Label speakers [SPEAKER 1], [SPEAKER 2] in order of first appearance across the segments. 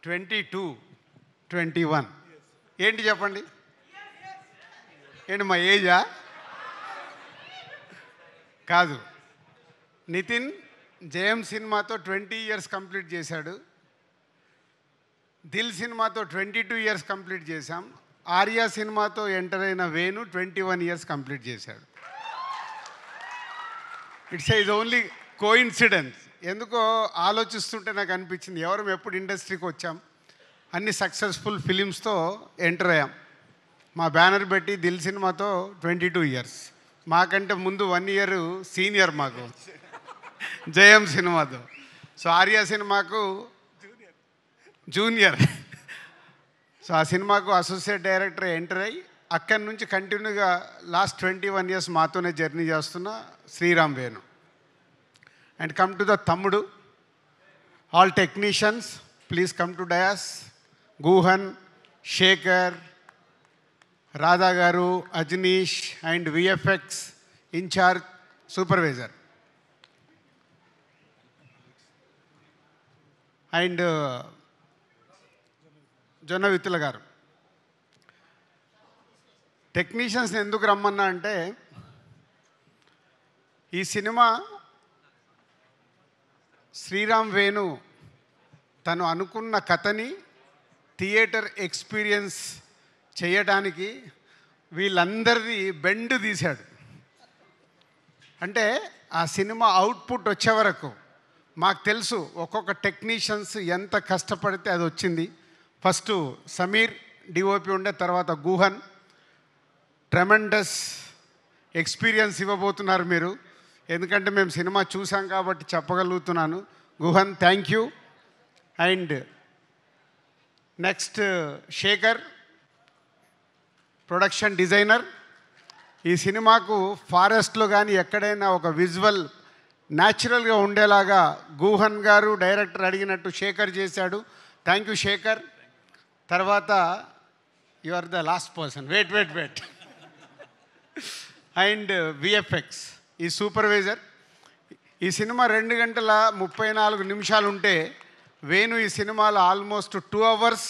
[SPEAKER 1] 22, 21 ఏంటి చెప్పండి? ఏంటి మా ఏజా? కాదు. నితిన్ జయం సినిమాతో 20 ఇయర్స్ కంప్లీట్ చేశాడు. దిల్ సినిమాతో 22 ఇయర్స్ కంప్లీట్ చేశాం. ఆర్యా సినిమాతో ఎంటర్ అయిన వేణు 21 ఇయర్స్ కంప్లీట్ చేశాడు. It's is only coincidence. ఎందుకో ఆలోచిస్తుంటే నాకు అనిపించింది, ఎవరు ఎప్పుడు ఇండస్ట్రీకి వచ్చాం, అన్ని సక్సెస్ఫుల్ ఫిలిమ్స్తో ఎంటర్ అయ్యాం. మా బ్యానర్ పెట్టి దిల్ సినిమాతో 22 ఇయర్స్, మాకంటే ముందు 1 ఇయర్ సీనియర్ మాకు జయం సినిమాతో. సో ఆర్యా సినిమాకు జూనియర్. సో ఆ సినిమాకు అసోసియేట్ డైరెక్టర్ ఎంటర్ అయ్యి అక్కడి నుంచి కంటిన్యూగా లాస్ట్ 21 ఇయర్స్ మాతోనే జర్నీ చేస్తున్న Sriram Venu. And come to the తమ్ముడు. All technicians please come to dais. Guhan, Shekhar, Radha garu, Ajaneesh and VFX in charge supervisor and Jonna Vithula గారు. టెక్నీషియన్స్ని ఎందుకు రమ్మన్నా అంటే, ఈ సినిమా శ్రీరామ్ వేణు తను అనుకున్న కథని థియేటర్ ఎక్స్పీరియన్స్ చేయడానికి వీళ్ళందరిది బెండ్ తీశాడు. అంటే ఆ సినిమా అవుట్పుట్ వచ్చే వరకు మాకు తెలుసు ఒక్కొక్క టెక్నీషియన్స్ ఎంత కష్టపడితే అది వచ్చింది. ఫస్ట్ సమీర్ డిఓపి ఉండే, తర్వాత గుహన్. ట్రెమెండస్ ఎక్స్పీరియన్స్ ఇవ్వబోతున్నారు మీరు, ఎందుకంటే మేము సినిమా చూసాం కాబట్టి చెప్పగలుగుతున్నాను. Guhan, thank you. And next Shekhar, production designer. ఈ సినిమాకు ఫారెస్ట్లో కానీ ఎక్కడైనా ఒక విజువల్ న్యాచురల్గా ఉండేలాగా గుహన్ గారు డైరెక్టర్ అడిగినట్టు శేఖర్ చేశాడు. Thank you Shekhar. తర్వాత you are the last person, wait. And VFX ఈ సూపర్వైజర్. ఈ సినిమా 2 గంటల 34 నిమిషాలు ఉంటే వేణు ఈ సినిమాలో ఆల్మోస్ట్ 2 అవర్స్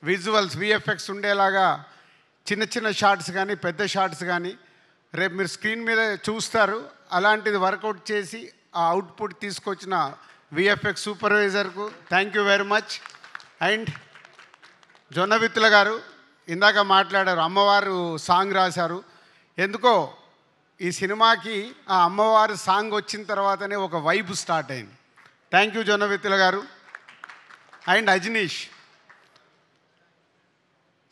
[SPEAKER 1] విజువల్స్ విఎఫ్ఎక్స్ ఉండేలాగా చిన్న చిన్న షార్ట్స్ కానీ పెద్ద షార్ట్స్ కానీ రేపు మీరు స్క్రీన్ మీద చూస్తారు. అలాంటిది వర్కౌట్ చేసి ఆ అవుట్పుట్ తీసుకొచ్చిన విఎఫ్ఎక్స్ సూపర్వైజర్కు thank you very much. And Jonna Vithula గారు ఇందాక మాట్లాడారు, అమ్మవారు సాంగ్ రాశారు. ఎందుకో ఈ సినిమాకి ఆ అమ్మవారు సాంగ్ వచ్చిన తర్వాతనే ఒక వైబ్ స్టార్ట్ అయింది. థ్యాంక్ యూ జొన్న విత్తుల గారు. అండ్ అజనీష్.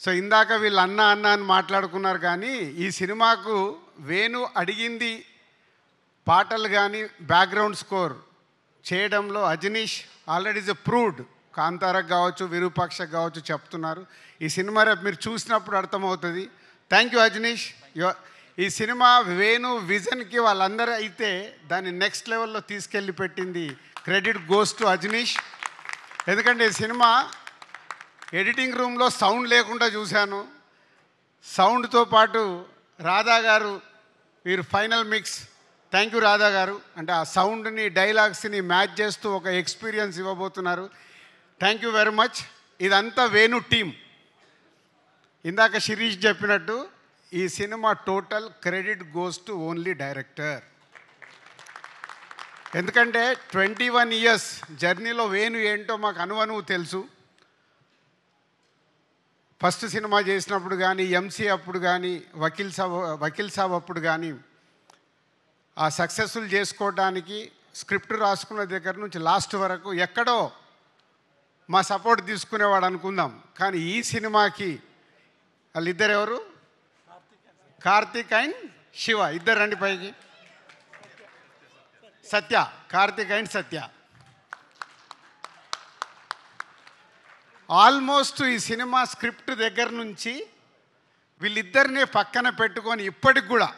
[SPEAKER 1] సో ఇందాక వీళ్ళు అన్న అని మాట్లాడుకున్నారు, కానీ ఈ సినిమాకు వేణు అడిగింది పాటలు కానీ బ్యాక్గ్రౌండ్ స్కోర్ చేయడంలో అజనీష్ ఆల్రెడీ ఇస్ ప్రూవ్డ్. కాంతారకు కావచ్చు, విరూపాక్షకు కావచ్చు చెప్తున్నారు. ఈ సినిమా రేపు మీరు చూసినప్పుడు అర్థమవుతుంది. Thank you Ajaneesh. ఈ సినిమా వేణు విజన్కి వాళ్ళందరూ అయితే దాన్ని నెక్స్ట్ లెవెల్లో తీసుకెళ్ళి పెట్టింది. Credit goes to Ajaneesh. ఎందుకంటే ఈ సినిమా ఎడిటింగ్ రూమ్లో సౌండ్ లేకుండా చూశాను. సౌండ్తో పాటు రాధా గారు వీరు final mix. Thank you Radha గారు. అంటే ఆ సౌండ్ని డైలాగ్స్ని మ్యాచ్ చేస్తూ ఒక ఎక్స్పీరియన్స్ ఇవ్వబోతున్నారు. Thank you very much. ఇదంతా వేణు టీమ్. ఇందాక శిరీష్ చెప్పినట్టు ఈ cinema total credit goes to only director. ఎందుకంటే 21 ఇయర్స్ జర్నీలో వేణు ఏంటో మాకు అనువనువు తెలుసు. ఫస్ట్ సినిమా చేసినప్పుడు కానీ, ఎంసీ అప్పుడు కానీ, వకీల్ సాబ్ అప్పుడు కానీ ఆ సక్సెస్ఫుల్ చేసుకోవడానికి స్క్రిప్ట్ రాసుకున్న దగ్గర నుంచి లాస్ట్ వరకు ఎక్కడో మా సపోర్ట్ తీసుకునేవాడు అనుకుందాం. కానీ ఈ సినిమాకి వాళ్ళిద్దరు ఎవరు? కార్తీక్ అండ్ శివ. ఇద్దరు రండి పైకి. సత్య, కార్తీక్ అండ్ సత్య. ఆల్మోస్ట్ ఈ సినిమా స్క్రిప్ట్ దగ్గర నుంచి వీళ్ళిద్దరినే పక్కన పెట్టుకొని ఇప్పటికి కూడా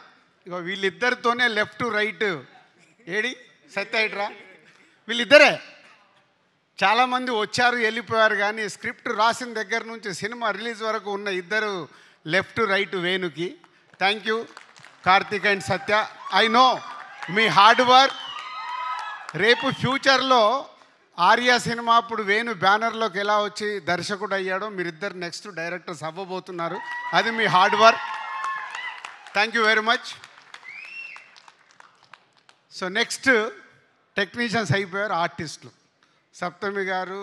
[SPEAKER 1] ఇగో వీళ్ళిద్దరితోనే లెఫ్ట్ రైట్ ఏడి సత్య ఇట్రా వీళ్ళిద్దరే. చాలామంది వచ్చారు వెళ్ళిపోయారు, కానీ స్క్రిప్ట్ రాసిన దగ్గర నుంచి సినిమా రిలీజ్ వరకు ఉన్న ఇద్దరు లెఫ్ట్ రైట్ వేణుకి. Thank you Karthik and Satya. I know మీ హార్డ్ వర్క్ రేపు ఫ్యూచర్లో ఆర్య సినిమా అప్పుడు వేణు బ్యానర్లోకి ఎలా వచ్చి దర్శకుడు అయ్యాడో మీరిద్దరు నెక్స్ట్ డైరెక్టర్స్ అవ్వబోతున్నారు. అది మీ hard work. Thank you very much. So next technicians అయిపోయారు, ఆర్టిస్టులు. సప్తమి గారు,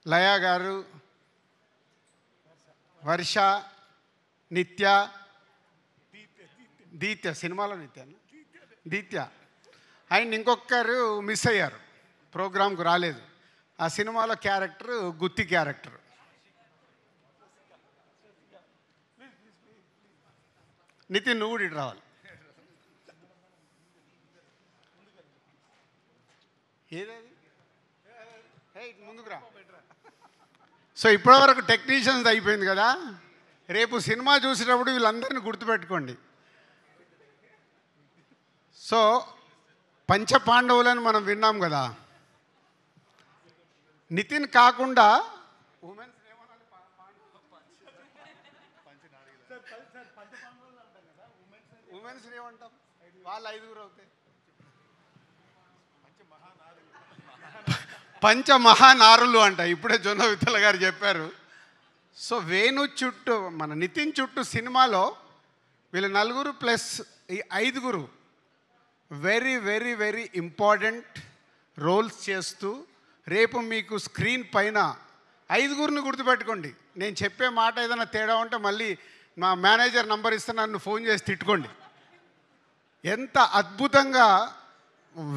[SPEAKER 1] లయ గారు, వర్ష, నిత్య, దీత్య, సినిమాలో దీత్య అండ్ ఇంకొకరు మిస్ అయ్యారు, ప్రోగ్రాంకు రాలేదు. ఆ సినిమాలో క్యారెక్టర్ గుత్తి క్యారెక్టర్. నితిన్ నువ్వు కూడా ఇటు రావాలి. ఏదది ముందుకు రా. సో ఇప్పటివరకు టెక్నీషియన్స్ అయిపోయింది కదా. రేపు సినిమా చూసేటప్పుడు వీళ్ళందరినీ గుర్తుపెట్టుకోండి. సో పంచపాండవులని మనం విన్నాం కదా. నితిన్ కాకుండా ఉమెన్స్ ఏమంటాం, వాళ్ళు 5గురు అవుతాయి. పంచమహానారులు అంట. ఇప్పుడే జొన్న విత్తల గారు చెప్పారు. సో వేణు చుట్టూ, మన నితిన్ చుట్టూ సినిమాలో వీళ్ళు 4 ప్లస్ ఈ 5గురు very very very important roles చేస్తూ రేపు మీకు స్క్రీన్ పైన 5గురిని గుర్తుపెట్టుకోండి. నేను చెప్పే మాట ఏదైనా తేడా ఉంటే మళ్ళీ మా మేనేజర్ నంబర్ ఇస్తే నన్ను ఫోన్ చేసి తిట్టుకోండి. ఎంత అద్భుతంగా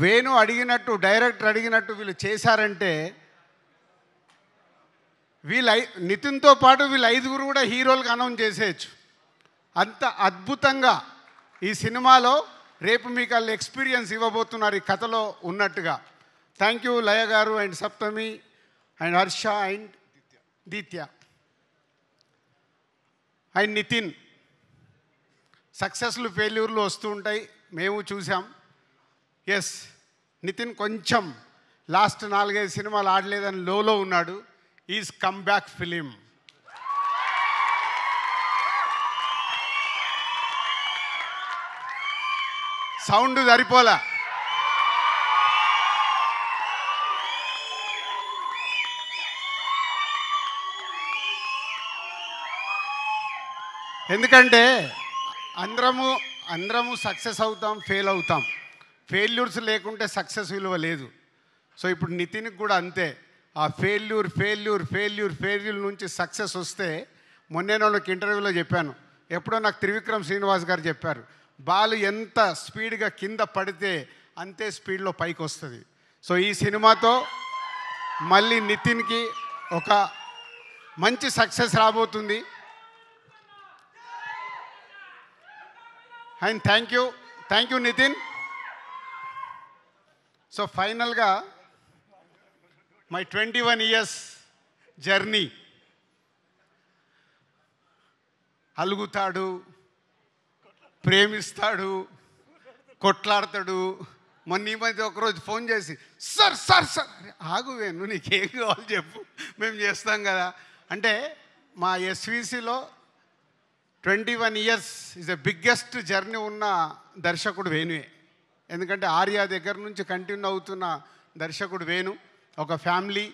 [SPEAKER 1] వేణు అడిగినట్టు, డైరెక్టర్ అడిగినట్టు వీళ్ళు చేశారంటే, నితిన్తో పాటు వీళ్ళు 5గురు కూడా హీరోలకు అనౌన్స్ చేసేయచ్చు. అంత అద్భుతంగా ఈ సినిమాలో రేపు మీకు వాళ్ళు ఎక్స్పీరియన్స్ ఇవ్వబోతున్నారు ఈ కథలో ఉన్నట్టుగా. Thank you Laya garu and Saptami and Harsha and Deetya and Nithin. సక్సెస్లు ఫెయిల్యూర్లు వస్తూ ఉంటాయి, మేము చూసాం. ఎస్, నితిన్ కొంచెం లాస్ట్ 4-5 సినిమాలు ఆడలేదని లోలో ఉన్నాడు. Is come back film. Sound సరిపోలా. ఎందుకంటే అందరము సక్సెస్ అవుతాం, ఫెయిల్ అవుతాం. ఫెయిల్యూర్స్ లేకుంటే సక్సెస్ విలువ లేదు. సో ఇప్పుడు నితిన్కి కూడా అంతే. ఆ ఫెయిల్యూర్ నుంచి సక్సెస్ వస్తే, మొన్నే నాకు ఇంటర్వ్యూలో చెప్పాను, ఎప్పుడో నాకు త్రివిక్రమ్ శ్రీనివాస్ గారు చెప్పారు, బాల్ ఎంత స్పీడ్గా కింద పడితే అంతే స్పీడ్లో పైకి వస్తుంది. సో ఈ సినిమాతో మళ్ళీ నితిన్కి ఒక మంచి సక్సెస్ రాబోతుంది. And thank you Nithin. So ఫైనల్గా మై 21 years జర్నీ. అలుగుతాడు, ప్రేమిస్తాడు, కొట్లాడతాడు. మొన్న ఈ మధ్య ఒకరోజు ఫోన్ చేసి, సార్ ఆగు వేణు, నీకేం కావాలి చెప్పు, మేము చేస్తాం కదా అంటే. మా ఎస్విసిలో 21 years is the biggest journey ఉన్న దర్శకుడు వేణువే. ఎందుకంటే ఆర్య దగ్గర నుంచి కంటిన్యూ అవుతున్న దర్శకుడు వేణు. ఒక ఫ్యామిలీ,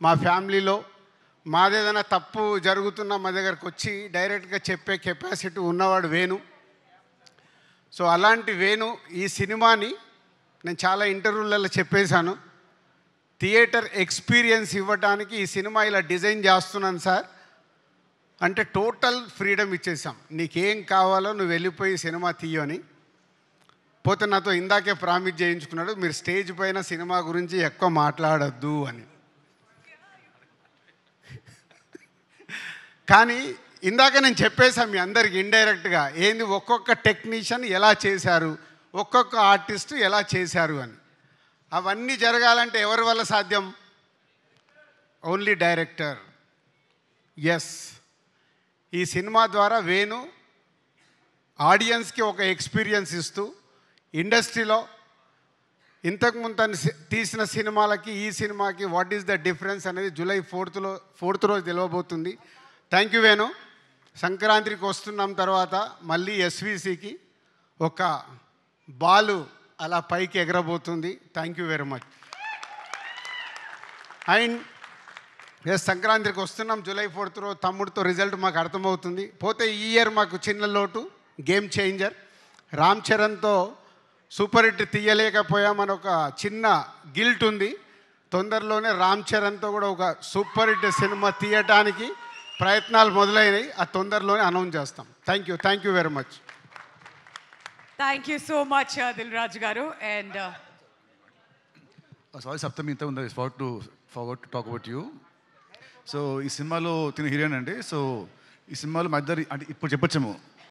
[SPEAKER 1] మా ఫ్యామిలీలో మాదేదైనా తప్పు జరుగుతున్నా మా దగ్గరకు వచ్చి డైరెక్ట్గా చెప్పే కెపాసిటీ ఉన్నవాడు వేణు. సో అలాంటి వేణు ఈ సినిమాని, నేను చాలా ఇంటర్వ్యూలలో చెప్పేశాను, థియేటర్ ఎక్స్పీరియన్స్ ఇవ్వడానికి ఈ సినిమా ఇలా డిజైన్ చేస్తున్నాను సార్ అంటే టోటల్ ఫ్రీడమ్ ఇచ్చేసాం. నీకేం కావాలో నువ్వు వెళ్ళిపోయి సినిమా తీయని. పోతే నాతో ఇందాకే ప్రామిస్ చేయించుకున్నాడు, మీరు స్టేజ్ పైన సినిమా గురించి ఎక్కువ మాట్లాడద్దు అని. కానీ ఇందాక నేను చెప్పేశాను మీ అందరికి ఇండైరెక్ట్గా, ఏంది ఒక్కొక్క టెక్నీషియన్ ఎలా చేశారు, ఒక్కొక్క ఆర్టిస్ట్ ఎలా చేశారు అని. అవన్నీ జరగాలంటే ఎవరి వల్ల సాధ్యం? Only director. ఎస్, ఈ సినిమా ద్వారా వేణు ఆడియన్స్కి ఒక ఎక్స్పీరియన్స్ ఇస్తూ ఇండస్ట్రీలో ఇంతకుముందు తను తీసిన సినిమాలకి ఈ సినిమాకి వాట్ ఈస్ ద డిఫరెన్స్ అనేది జూలై 4th రోజు తెలియబోతుంది. Thank you Venu. సంక్రాంతికి వస్తున్నాం తర్వాత మళ్ళీ ఎస్విసికి ఒక బాలు అలా పైకి ఎగరబోతుంది. Thank you very much. And ఎస్ సంక్రాంతికి వస్తున్నాం జూలై 4th రోజు తమ్ముడితో రిజల్ట్ మాకు అర్థమవుతుంది. పోతే ఈ ఇయర్ మాకు చిన్న లోటు, గేమ్ చేంజర్ రామ్ చరణ్తో సూపర్ హిట్ తీయలేకపోయామని ఒక చిన్న గిల్ట్ ఉంది. తొందరలోనే రామ్ చరణ్తో కూడా ఒక సూపర్ హిట్ సినిమా తీయటానికి ప్రయత్నాలు మొదలైనవి. ఆ తొందరలోనే అనౌన్స్ చేస్తాం. Thank you very much.
[SPEAKER 2] Thank you so much Dil Raju garu. And
[SPEAKER 3] sorry Saptami, ఇంత ఉంది forward to talk about you. So ఈ సినిమాలో తిన హీరోయిన్ అండి. సో ఈ సినిమాలో మా ఇద్దరు అంటే ఇప్పుడు చెప్పొచ్చాము